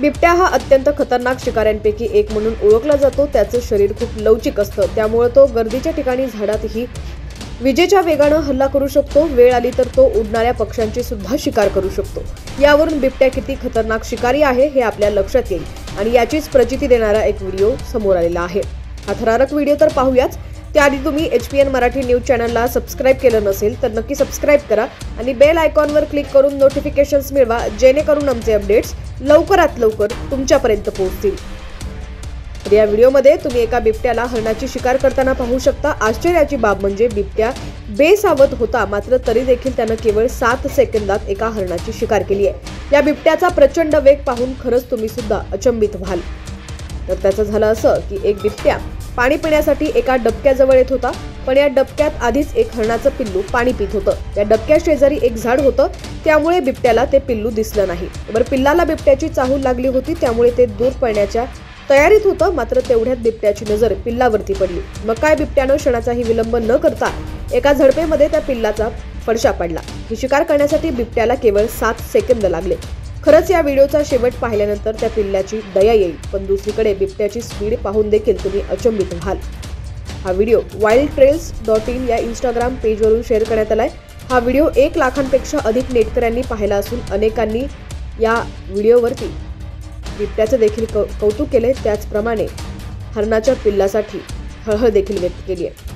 बिबट्या हा अत्यंत खतरनाक शिकाऱ्यांपैकी एक म्हणून ओळखला जातो। त्याचं शरीर खूप लवचिक असतं, त्यामुळे तो गर्दीच्या ठिकाणी झाडातही विजेच्या वेगानं हल्ला करू शकतो। वेळ आली तर तो उडणाऱ्या पक्ष्यांची सुद्धा शिकार करू शकतो। यावरून बिबट्या किती खतरनाक शिकारी आहे हे आपल्या लक्षात येईल आणि याचीच प्रचिती देणारा एक व्हिडिओ समोर आलेला आहे। हा थरारक व्हिडिओ तर पाहूयाच। त्याआधी तुम्ही HPN मराठी न्यूज चॅनलला सबस्क्राइब केलं नसेल तर नक्की सबस्क्राइब करा आणि बेल आयकॉनवर क्लिक करून नोटिफिकेशन्स मिळवा, जेणेकरून आमचे अपडेट्स लवकरात लवकर तुमच्यापर्यंत पोहोचतील। तर या व्हिडिओमध्ये तुम्ही एका बिबट्याला हरणाची शिकार करताना पाहू शकता। आश्चर्याची बाब म्हणजे बिबट्या बेसावध होता, मात्र तरी देखील त्यानं केवळ 7 सेकंदात एका हरणाची शिकार केली आहे। या बिबट्याचा प्रचंड वेग पाहून खरंच तुम्ही सुद्धा अचंबित व्हाल। तर त्याचं झालं असं की एक बिबट्या पाणी पिण्यासाठी एका डबक्याजवळ येत होता, पण या डबक्यात आधीच एक हरणाचं पिल्लू पाणी पित होतं। या डबक्या शेजारी एक झाड होतं, त्यामुळे बिबट्याला ते पिल्लू दिसलं नाही। बरं, पिल्लाला बिबट्याची चाहूल लागली होती, त्यामुळे ते दूर पळण्याच्या तयारीत होतं, मात्र तेवढ्यात बिबट्याची नजर पिल्लावरती पडली। मग काय, बिबट्यानं क्षणाचाही विलंब न करता एका झडपेमध्ये त्या पिल्लाचा फडशा पाडला। ही शिकार करण्यासाठी बिबट्याला केवळ 7 सेकंद लागले। खरंच या व्हिडिओचा शेवट पाहिल्यानंतर त्या पिल्ल्याची दया येईल, पण दुसरीकडे बिबट्याची स्पीड पाहून देखील तुम्ही अचंबित व्हाल। हा व्हिडिओ wildtrails.in या इंस्टाग्राम पेजवरून शेअर करण्यात आलाय। हा व्हिडिओ 1 लाखांपेक्षा अधिक नेटकऱ्यांनी पाहिला असून अनेकांनी या व्हिडिओवरती बिबट्याचं देखील कौतुक केले, त्याचप्रमाणे हरणाच्या पिल्लासाठी हळहळ देखील व्यक्त केली आहे।